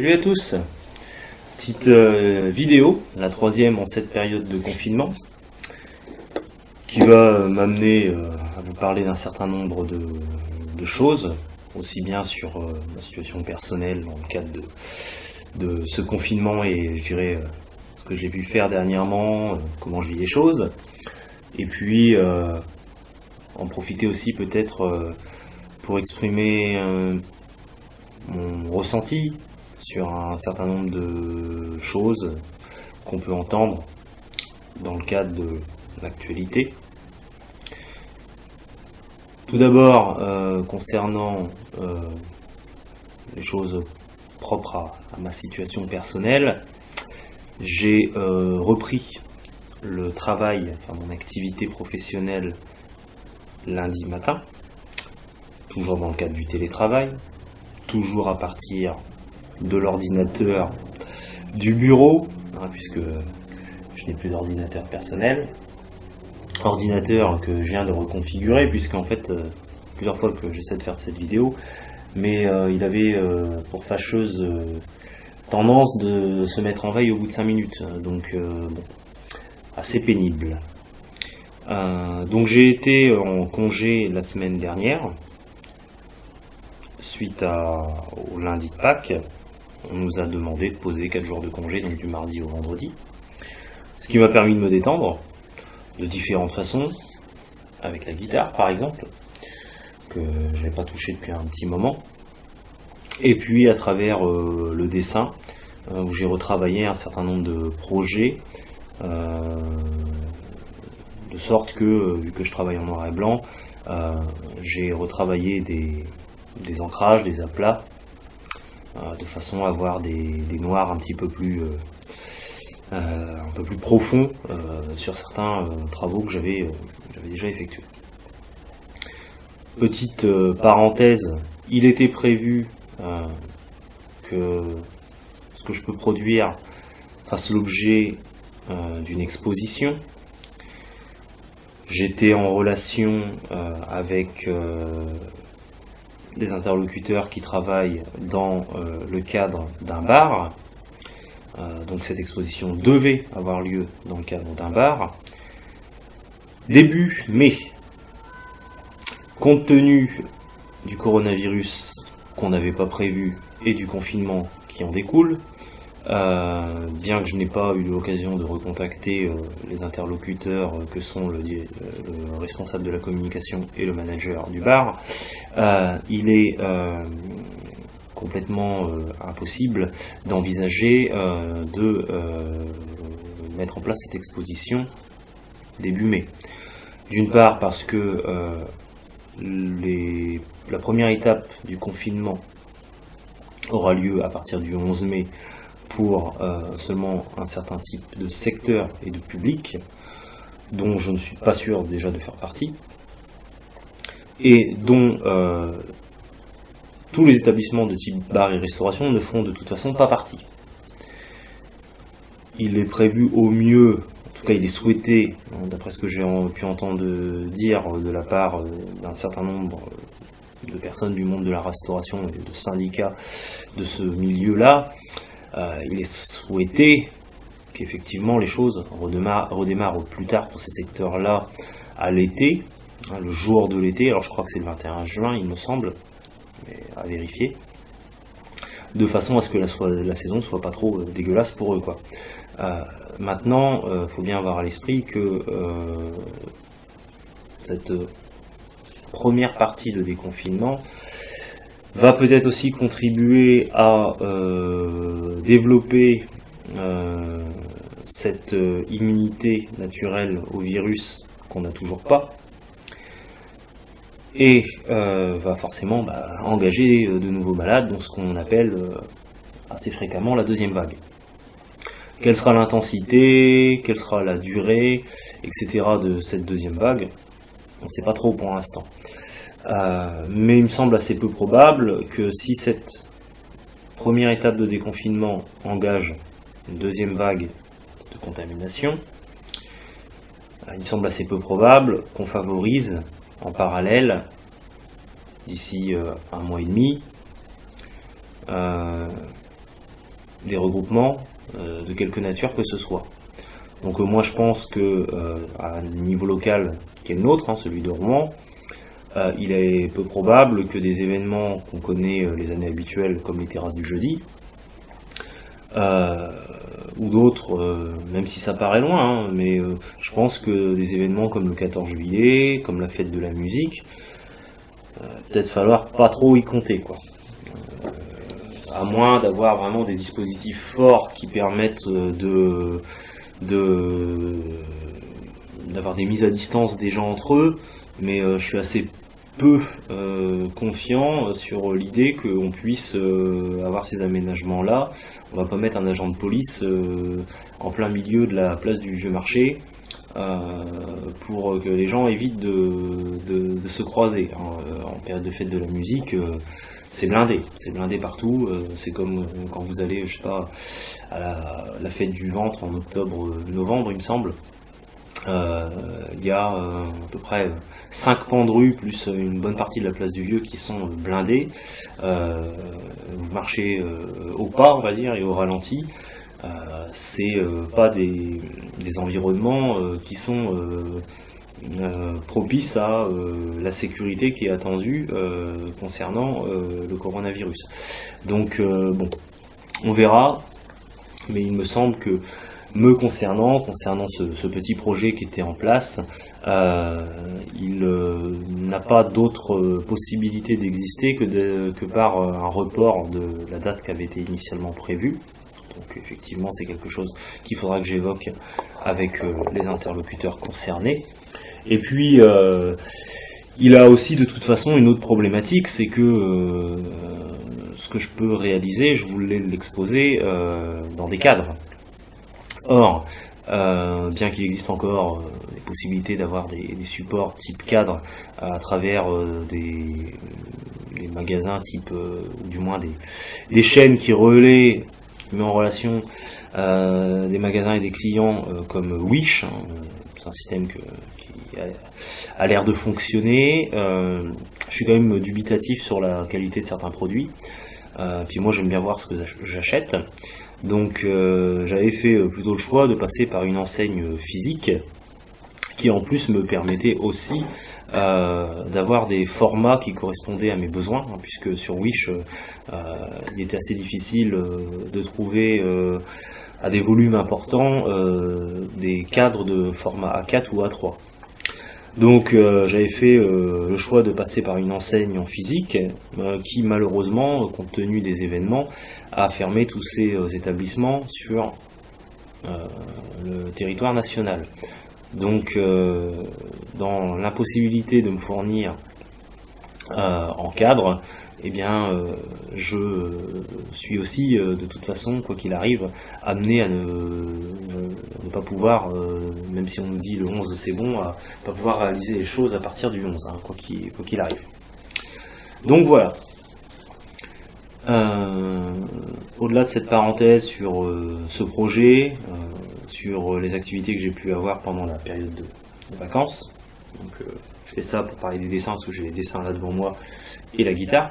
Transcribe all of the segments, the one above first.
Salut à tous, petite vidéo, la troisième en cette période de confinement, qui va m'amener à vous parler d'un certain nombre de choses, aussi bien sur ma situation personnelle dans le cadre de ce confinement et je dirais ce que j'ai pu faire dernièrement, comment je vis les choses, et puis en profiter aussi peut-être pour exprimer mon ressenti sur un certain nombre de choses qu'on peut entendre dans le cadre de l'actualité. Tout d'abord, concernant les choses propres à ma situation personnelle, j'ai repris le travail, enfin mon activité professionnelle lundi matin, toujours dans le cadre du télétravail, toujours à partir de l'ordinateur du bureau, puisque je n'ai plus d'ordinateur personnel, ordinateur que je viens de reconfigurer, puisqu'en fait, plusieurs fois que j'essaie de faire cette vidéo, mais il avait pour fâcheuse tendance de se mettre en veille au bout de 5 minutes, donc bon, assez pénible. Donc j'ai été en congé la semaine dernière, suite au lundi de Pâques. On nous a demandé de poser 4 jours de congé, donc du mardi au vendredi. Ce qui m'a permis de me détendre de différentes façons, avec la guitare par exemple, que je n'ai pas touché depuis un petit moment. Et puis à travers le dessin, où j'ai retravaillé un certain nombre de projets, de sorte que, vu que je travaille en noir et blanc, j'ai retravaillé des ancrages, des aplats, de façon à avoir des noirs un petit peu plus profonds sur certains travaux que j'avais déjà effectués. Petite parenthèse, il était prévu que ce que je peux produire fasse l'objet d'une exposition. J'étais en relation avec des interlocuteurs qui travaillent dans le cadre d'un bar. Donc cette exposition devait avoir lieu dans le cadre d'un bar. Début mai, compte tenu du coronavirus qu'on n'avait pas prévu et du confinement qui en découle, bien que je n'ai pas eu l'occasion de recontacter les interlocuteurs que sont le responsable de la communication et le manager du bar, il est complètement impossible d'envisager de mettre en place cette exposition début mai. D'une part parce que la première étape du confinement aura lieu à partir du 11 mai pour seulement un certain type de secteur et de public, dont je ne suis pas sûr déjà de faire partie, et dont tous les établissements de type bar et restauration ne font de toute façon pas partie. Il est prévu au mieux, en tout cas il est souhaité, d'après ce que j'ai pu entendre dire de la part d'un certain nombre de personnes du monde de la restauration et de syndicats de ce milieu-là, il est souhaité qu'effectivement les choses redémarrent au plus tard pour ces secteurs-là à l'été, le jour de l'été, alors je crois que c'est le 21 juin il me semble, mais à vérifier, de façon à ce que la saison soit pas trop dégueulasse pour eux, quoi. Maintenant, faut bien avoir à l'esprit que cette première partie de déconfinement va peut-être aussi contribuer à développer cette immunité naturelle au virus qu'on n'a toujours pas, et va forcément engager de nouveaux malades dans ce qu'on appelle assez fréquemment la deuxième vague. Quelle sera l'intensité, quelle sera la durée, etc. de cette deuxième vague, on ne sait pas trop pour l'instant. Mais il me semble assez peu probable que si cette première étape de déconfinement engage une deuxième vague de contamination, il me semble assez peu probable qu'on favorise en parallèle, d'ici un mois et demi, des regroupements de quelque nature que ce soit. Donc moi je pense que à un niveau local qui est le nôtre, hein, celui de Rouen, il est peu probable que des événements qu'on connaît les années habituelles, comme les terrasses du jeudi, ou d'autres, même si ça paraît loin, hein, mais je pense que des événements comme le 14 juillet, comme la fête de la musique, peut-être falloir pas trop y compter, quoi. À moins d'avoir vraiment des dispositifs forts qui permettent d'avoir des mises à distance des gens entre eux, mais je suis assez peu confiant sur l'idée qu'on puisse avoir ces aménagements-là. On va pas mettre un agent de police en plein milieu de la place du Vieux Marché pour que les gens évitent de se croiser. En période de fête de la musique, c'est blindé partout. C'est comme quand vous allez, je sais pas, à la fête du ventre en octobre-novembre, il me semble. Il y a à peu près 5 pans de rue plus une bonne partie de la place du Vieux qui sont blindés. Vous marchez au pas, on va dire, et au ralenti. C'est pas des environnements qui sont propices à la sécurité qui est attendue concernant le coronavirus. Donc bon, on verra, mais il me semble que concernant ce petit projet qui était en place, il n'a pas d'autre possibilité d'exister que par un report de la date qui avait été initialement prévue. Donc effectivement c'est quelque chose qu'il faudra que j'évoque avec les interlocuteurs concernés. Et puis il a aussi de toute façon une autre problématique, c'est que ce que je peux réaliser, je voulais l'exposer dans des cadres. Or, bien qu'il existe encore des possibilités d'avoir des supports type cadre à travers des magasins type, ou du moins des chaînes qui relaient, qui met en relation des magasins et des clients comme Wish, hein, c'est un système qui a l'air de fonctionner. Je suis quand même dubitatif sur la qualité de certains produits, puis moi j'aime bien voir ce que j'achète. Donc j'avais fait plutôt le choix de passer par une enseigne physique qui en plus me permettait aussi d'avoir des formats qui correspondaient à mes besoins, hein, puisque sur Wish il était assez difficile de trouver à des volumes importants des cadres de format A4 ou A3. Donc j'avais fait le choix de passer par une enseigne en physique qui malheureusement, compte tenu des événements, a fermé tous ces établissements sur le territoire national. Donc dans l'impossibilité de me fournir en cadre, eh bien je suis aussi de toute façon, quoi qu'il arrive, amené à ne pas pouvoir, même si on me dit le 11 c'est bon, à pas pouvoir réaliser les choses à partir du 11, hein, quoi qu'il arrive. Donc voilà. Au-delà de cette parenthèse sur ce projet, sur les activités que j'ai pu avoir pendant la période de vacances, donc je fais ça pour parler des dessins parce que j'ai les dessins là devant moi et la guitare.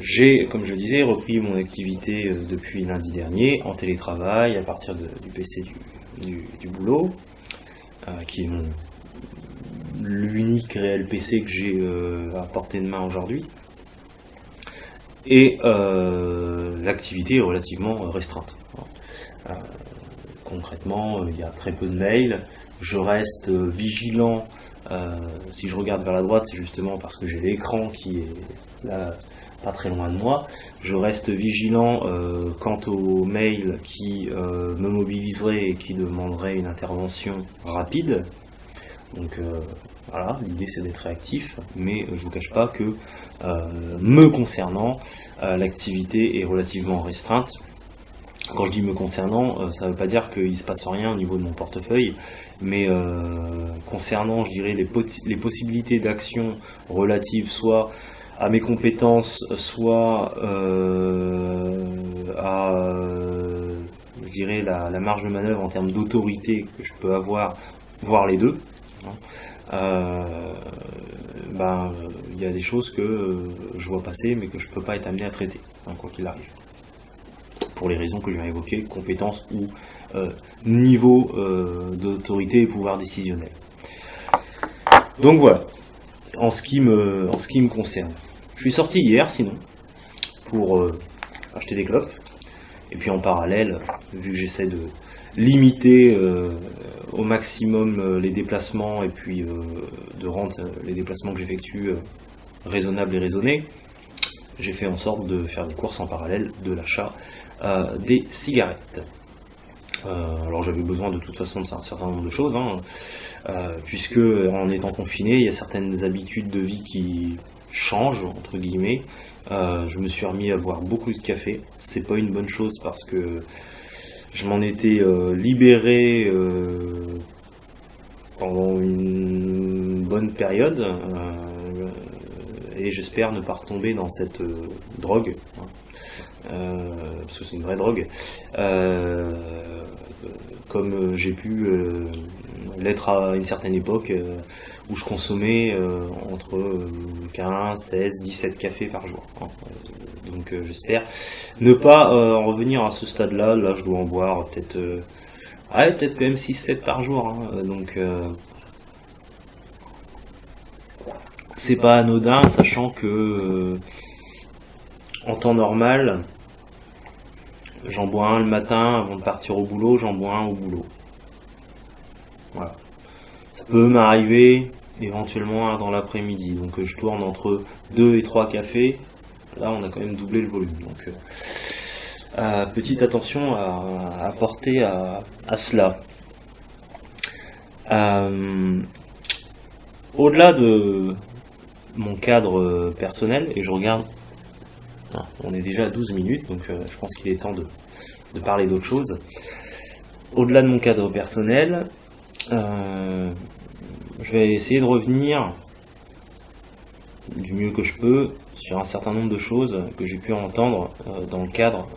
J'ai, comme je disais, repris mon activité depuis lundi dernier en télétravail à partir du PC du boulot, qui est l'unique réel PC que j'ai à portée de main aujourd'hui. Et l'activité est relativement restreinte. Concrètement, il y a très peu de mails. Je reste vigilant. Si je regarde vers la droite, c'est justement parce que j'ai l'écran qui est là, pas très loin de moi. Je reste vigilant quant aux mails qui me mobiliseraient et qui demanderaient une intervention rapide. Donc voilà, l'idée c'est d'être réactif, mais je vous cache pas que me concernant, l'activité est relativement restreinte. Quand je dis me concernant, ça ne veut pas dire qu'il ne se passe rien au niveau de mon portefeuille, mais concernant, je dirais, les possibilités d'action relatives soit à mes compétences, soit à, je dirais, la marge de manœuvre en termes d'autorité que je peux avoir, voire les deux. il y a des choses que je vois passer, mais que je ne peux pas être amené à traiter, hein, quoi qu'il arrive. Pour les raisons que je viens évoquer, compétences ou niveau d'autorité et pouvoir décisionnel. Donc voilà, en ce qui me concerne. Je suis sorti hier, sinon, pour acheter des clopes, et puis en parallèle, vu que j'essaie de limiter au maximum les déplacements, et puis de rendre les déplacements que j'effectue raisonnables et raisonnés, j'ai fait en sorte de faire des courses en parallèle de l'achat des cigarettes. Alors j'avais besoin de toute façon de un certain nombre de choses, hein, puisque en étant confiné, il y a certaines habitudes de vie qui changent, entre guillemets. Je me suis remis à boire beaucoup de café. C'est pas une bonne chose parce que je m'en étais libéré pendant une bonne période, et j'espère ne pas retomber dans cette drogue, hein, parce que c'est une vraie drogue, comme j'ai pu l'être à une certaine époque où je consommais entre 15, 16, 17 cafés par jour, hein. Donc j'espère ne pas en revenir à ce stade-là. Là je dois en boire peut-être peut-être quand même 6-7 par jour, hein. Donc c'est pas anodin, sachant que en temps normal, j'en bois un le matin avant de partir au boulot, j'en bois un au boulot. Voilà. Ça peut m'arriver éventuellement dans l'après-midi, donc je tourne entre 2 et 3 cafés. Là on a quand même doublé le volume, donc petite attention à porter à cela. Au-delà de mon cadre personnel, et je regarde, on est déjà à 12 minutes, donc je pense qu'il est temps de parler d'autre chose. Au-delà de mon cadre personnel, je vais essayer de revenir du mieux que je peux sur un certain nombre de choses que j'ai pu entendre dans le cadre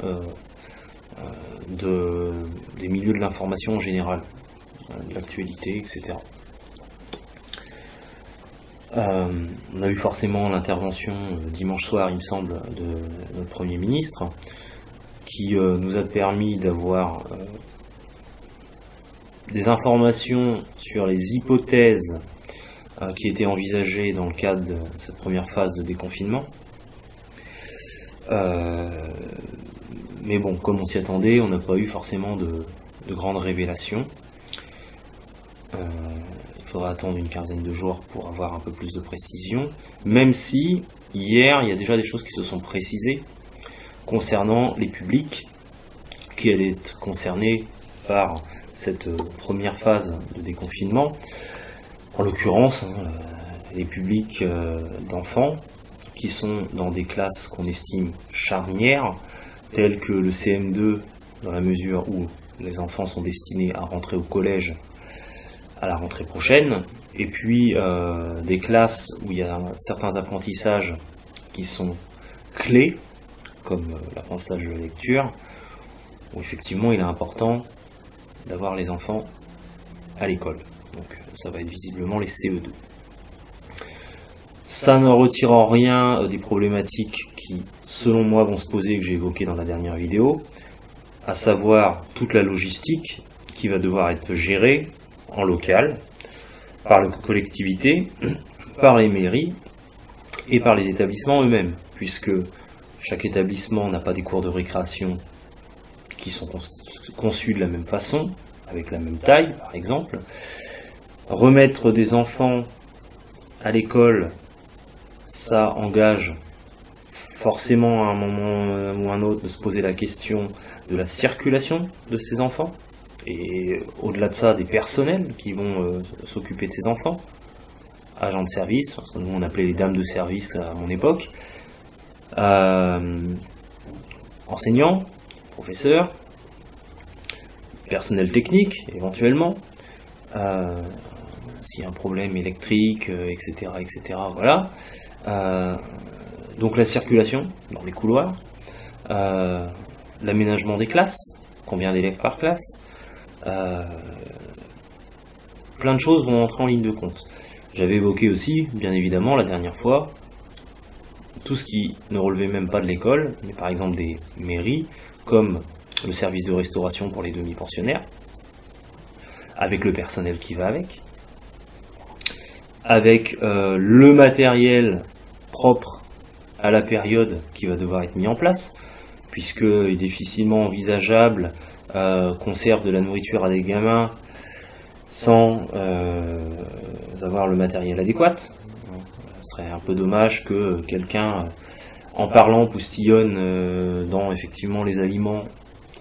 des milieux de l'information en général, de l'actualité, etc. On a eu forcément l'intervention dimanche soir, il me semble, de notre Premier ministre, qui nous a permis d'avoir des informations sur les hypothèses qui étaient envisagées dans le cadre de cette première phase de déconfinement. Mais bon, comme on s'y attendait, on n'a pas eu forcément de grandes révélations. Il faudra attendre une quinzaine de jours pour avoir un peu plus de précision, même si hier il y a déjà des choses qui se sont précisées concernant les publics qui allaient être concernés par cette première phase de déconfinement. En l'occurrence, les publics d'enfants qui sont dans des classes qu'on estime charnières, telles que le CM2, dans la mesure où les enfants sont destinés à rentrer au collège à la rentrée prochaine, et puis des classes où il y a certains apprentissages qui sont clés, comme l'apprentissage de la lecture, où effectivement il est important d'avoir les enfants à l'école. Donc ça va être visiblement les CE2. Ça ne retire en rien des problématiques qui, selon moi, vont se poser et que j'ai évoquées dans la dernière vidéo, à savoir toute la logistique qui va devoir être gérée en local, par les collectivités, par les mairies et par les établissements eux-mêmes, puisque chaque établissement n'a pas des cours de récréation qui sont conçus de la même façon, avec la même taille par exemple. Remettre des enfants à l'école, ça engage forcément à un moment ou un autre de se poser la question de la circulation de ces enfants, et au-delà de ça, des personnels qui vont s'occuper de ces enfants, agents de service, parce que nous on appelait les dames de service à mon époque, enseignants, professeurs, personnel technique éventuellement, s'il y a un problème électrique, etc., etc., voilà. Donc la circulation dans les couloirs, l'aménagement des classes, combien d'élèves par classe, plein de choses vont entrer en ligne de compte. J'avais évoqué aussi, bien évidemment, la dernière fois, tout ce qui ne relevait même pas de l'école, mais par exemple des mairies, comme le service de restauration pour les demi-pensionnaires, avec le personnel qui va avec le matériel propre à la période qui va devoir être mis en place, puisqu'il est difficilement envisageable qu'on serve de la nourriture à des gamins sans avoir le matériel adéquat. Ce serait un peu dommage que quelqu'un, en parlant, poustillonne dans effectivement les aliments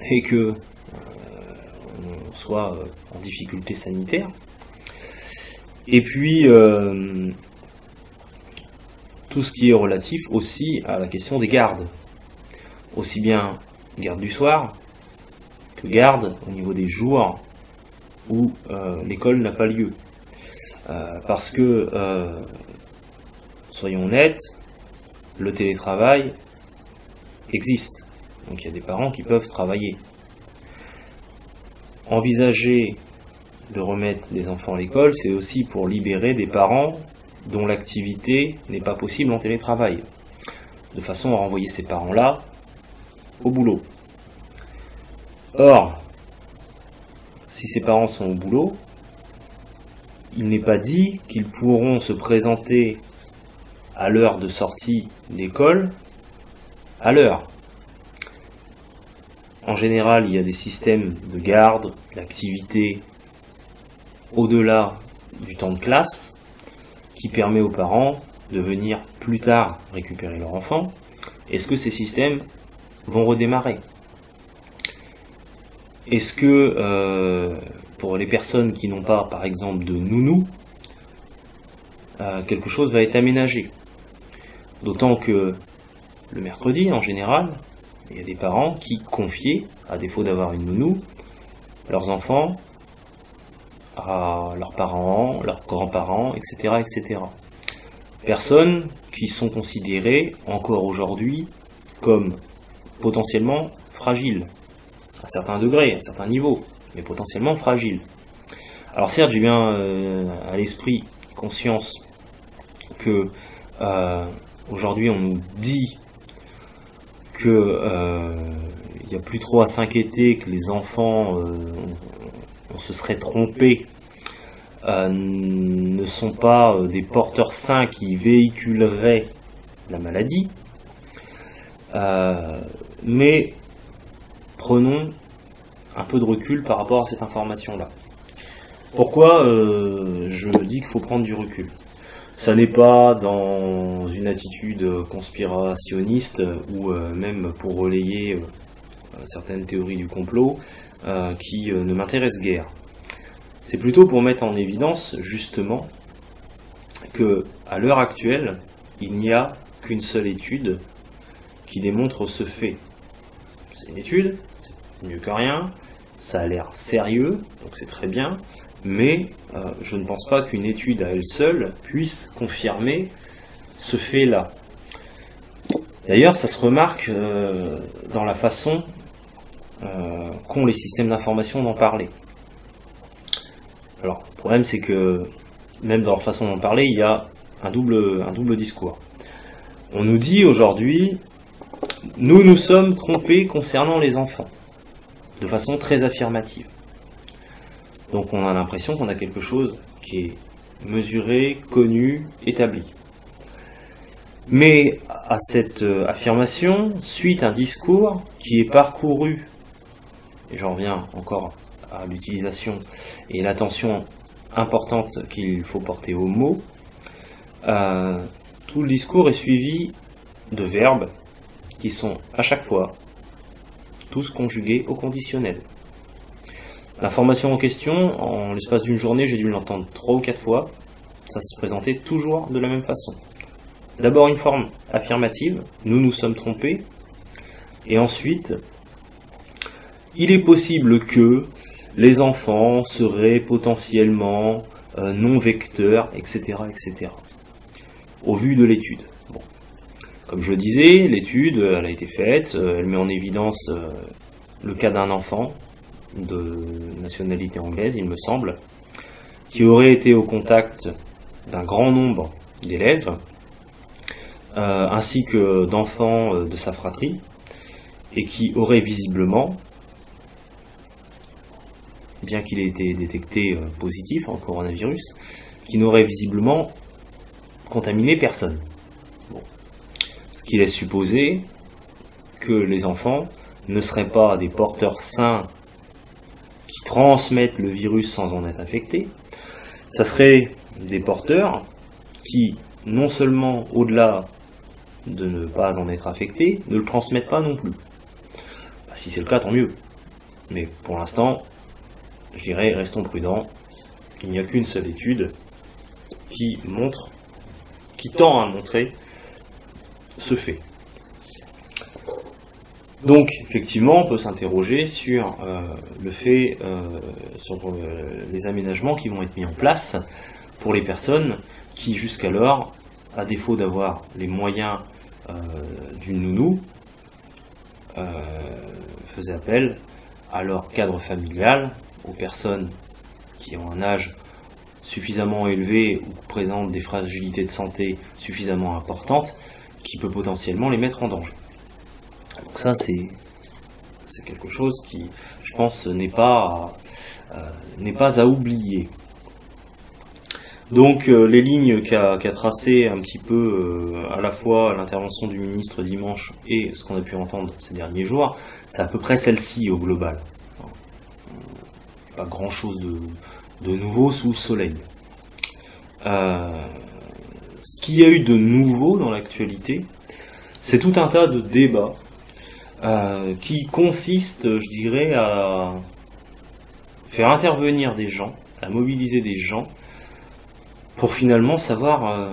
et que on soit en difficulté sanitaire. Et puis, tout ce qui est relatif aussi à la question des gardes. Aussi bien garde du soir que garde au niveau des jours où l'école n'a pas lieu. Parce que, soyons honnêtes, le télétravail existe. Donc il y a des parents qui peuvent travailler. Envisager de remettre les enfants à l'école, c'est aussi pour libérer des parents dont l'activité n'est pas possible en télétravail, de façon à renvoyer ces parents-là au boulot. Or, si ces parents sont au boulot, il n'est pas dit qu'ils pourront se présenter à l'heure de sortie d'école à l'heure. En général, il y a des systèmes de garde, d'activité au-delà du temps de classe qui permet aux parents de venir plus tard récupérer leur enfant. Est-ce que ces systèmes vont redémarrer? Est-ce que pour les personnes qui n'ont pas, par exemple, de nounou, quelque chose va être aménagé? D'autant que le mercredi, en général, il y a des parents qui confiaient, à défaut d'avoir une nounou, leurs enfants à leurs parents, leurs grands-parents, etc., etc. Personnes qui sont considérées encore aujourd'hui comme potentiellement fragiles, à un certain degré, à un certain niveau, mais potentiellement fragiles. Alors certes, j'ai bien à l'esprit conscience que aujourd'hui on nous dit que il n'y a plus trop à s'inquiéter, que les enfants on se serait trompé, ne sont pas des porteurs sains qui véhiculeraient la maladie, mais prenons un peu de recul par rapport à cette information-là. Pourquoi je dis qu'il faut prendre du recul? Ça n'est pas dans une attitude conspirationniste ou même pour relayer certaines théories du complot qui ne m'intéressent guère. C'est plutôt pour mettre en évidence justement que à l'heure actuelle, il n'y a qu'une seule étude qui démontre ce fait. C'est une étude, c'est mieux que rien, ça a l'air sérieux, donc c'est très bien, mais je ne pense pas qu'une étude à elle seule puisse confirmer ce fait-là. D'ailleurs, ça se remarque dans la façon qu'ont les systèmes d'information d'en parler. Alors, le problème, c'est que même dans leur façon d'en parler, il y a un double discours. On nous dit aujourd'hui, nous nous sommes trompés concernant les enfants, de façon très affirmative. Donc on a l'impression qu'on a quelque chose qui est mesuré, connu, établi. Mais à cette affirmation, suit un discours qui est parcouru, et j'en reviens encore à l'utilisation et l'attention importante qu'il faut porter aux mots, tout le discours est suivi de verbes qui sont à chaque fois tous conjugués au conditionnel. L'information en question, en l'espace d'une journée, j'ai dû l'entendre 3 ou 4 fois, ça se présentait toujours de la même façon. D'abord une forme affirmative, nous nous sommes trompés, et ensuite, il est possible que les enfants seraient potentiellement non vecteurs, etc., etc. Au vu de l'étude. Bon. Comme je le disais, l'étude, elle a été faite, elle met en évidence le cas d'un enfant de nationalité anglaise, il me semble, qui aurait été au contact d'un grand nombre d'élèves, ainsi que d'enfants de sa fratrie, et qui aurait visiblement, bien qu'il ait été détecté positif en coronavirus, qui n'aurait visiblement contaminé personne. Bon. Ce qui laisse supposer que les enfants ne seraient pas des porteurs sains qui transmettent le virus sans en être affectés. Ça serait des porteurs qui, non seulement au-delà de ne pas en être affectés, ne le transmettent pas non plus. Bah, si c'est le cas, tant mieux. Mais pour l'instant, je dirais, restons prudents. Il n'y a qu'une seule étude qui tend à montrer ce fait. Donc, effectivement, on peut s'interroger sur le fait, sur les aménagements qui vont être mis en place pour les personnes qui, jusqu'alors, à défaut d'avoir les moyens d'une nounou, faisaient appel à leur cadre familial, aux personnes qui ont un âge suffisamment élevé ou présentent des fragilités de santé suffisamment importantes, qui peut potentiellement les mettre en danger. Donc ça, c'est quelque chose qui, je pense, n'est pas à oublier. Donc les lignes qu'a tracées un petit peu à la fois l'intervention du ministre dimanche et ce qu'on a pu entendre ces derniers jours, c'est à peu près celle-ci au global. Pas grand-chose de nouveau sous le soleil. Ce qu'il y a eu de nouveau dans l'actualité, c'est tout un tas de débats qui consistent, je dirais, à faire intervenir des gens, à mobiliser des gens, pour finalement savoir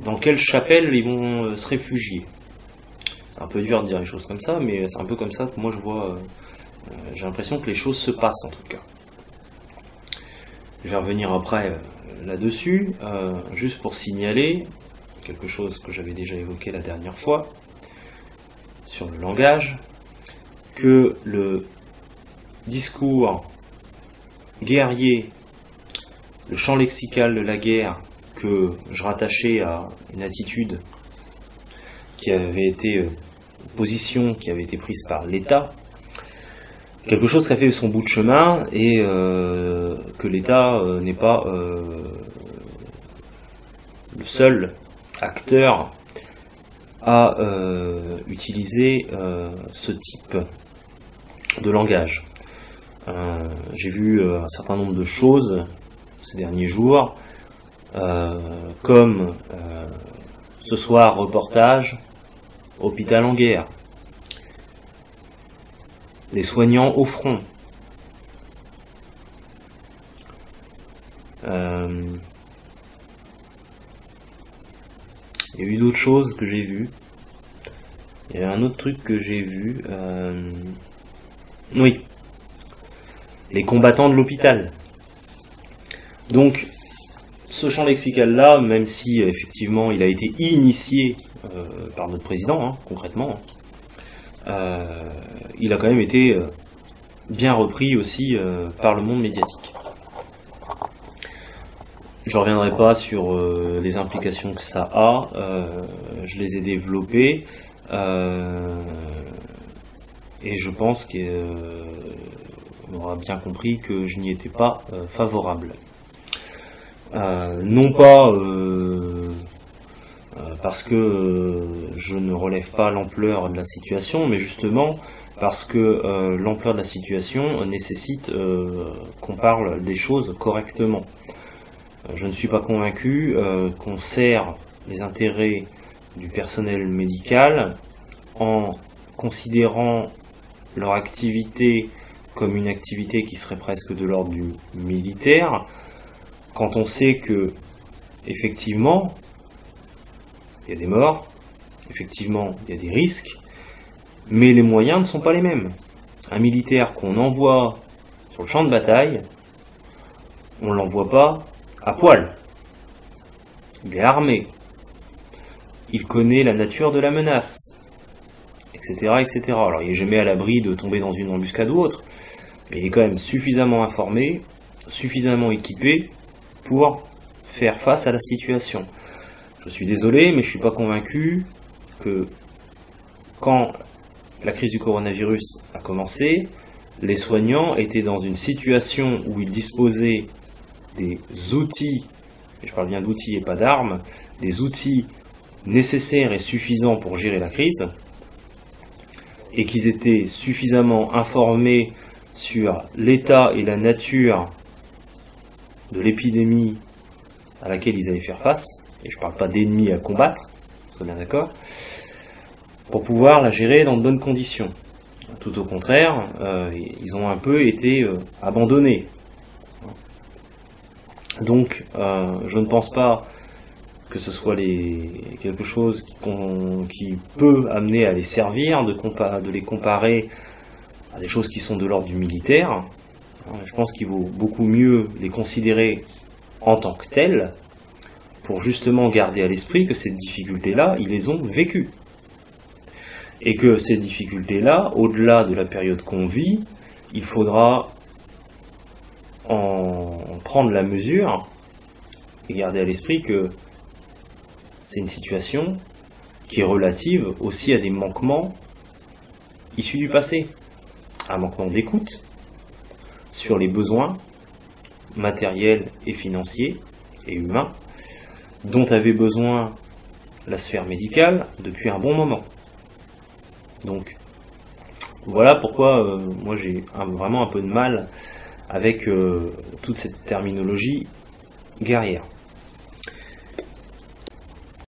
dans quelle chapelle ils vont se réfugier. C'est un peu dur de dire les choses comme ça, mais c'est un peu comme ça que moi je vois, j'ai l'impression que les choses se passent en tout cas. Je vais revenir après là-dessus, juste pour signaler quelque chose que j'avais déjà évoqué la dernière fois, sur le langage, que le discours guerrier, le champ lexical de la guerre, que je rattachais à une attitude qui avait été, position qui avait été prise par l'État, quelque chose qui a fait son bout de chemin et que l'État n'est pas le seul acteur à utiliser ce type de langage. J'ai vu un certain nombre de choses ces derniers jours, comme ce soir reportage, hôpital en guerre, les soignants au front, il y a eu d'autres choses que j'ai vues. Il y a un autre truc que j'ai vu. Oui. Les combattants de l'hôpital. Donc, ce champ lexical-là, même si effectivement il a été initié par notre président, hein, concrètement, il a quand même été bien repris aussi par le monde médiatique. Je ne reviendrai pas sur les implications que ça a, je les ai développées, et je pense qu'on aura bien compris que je n'y étais pas favorable. Non pas parce que je ne relève pas l'ampleur de la situation, mais justement parce que l'ampleur de la situation nécessite qu'on parle des choses correctement. Je ne suis pas convaincu qu'on sert les intérêts du personnel médical en considérant leur activité comme une activité qui serait presque de l'ordre du militaire, quand on sait que, effectivement, il y a des morts, effectivement, il y a des risques, mais les moyens ne sont pas les mêmes. Un militaire qu'on envoie sur le champ de bataille, on ne l'envoie pas à poil. Il est armé. Il connaît la nature de la menace, etc., etc. Alors, il n'est jamais à l'abri de tomber dans une embuscade ou autre, mais il est quand même suffisamment informé suffisamment équipés pour faire face à la situation. Je suis désolé, mais je ne suis pas convaincu que quand la crise du coronavirus a commencé, les soignants étaient dans une situation où ils disposaient des outils, et je parle bien d'outils et pas d'armes, des outils nécessaires et suffisants pour gérer la crise, et qu'ils étaient suffisamment informés sur l'état et la nature de l'épidémie à laquelle ils allaient faire face, et je ne parle pas d'ennemis à combattre, vous êtes bien d'accord, pour pouvoir la gérer dans de bonnes conditions. Tout au contraire, ils ont un peu été abandonnés. Donc, je ne pense pas que ce soit quelque chose qui peut amener à les servir, de les comparer à des choses qui sont de l'ordre du militaire. Je pense qu'il vaut beaucoup mieux les considérer en tant que tels, pour justement garder à l'esprit que ces difficultés-là, ils les ont vécues. Et que ces difficultés-là, au-delà de la période qu'on vit, il faudra en prendre la mesure et garder à l'esprit que c'est une situation qui est relative aussi à des manquements issus du passé. Un manquement d'écoute sur les besoins matériels et financiers et humains dont avait besoin la sphère médicale depuis un bon moment. Donc voilà pourquoi moi j'ai vraiment un peu de mal avec toute cette terminologie guerrière.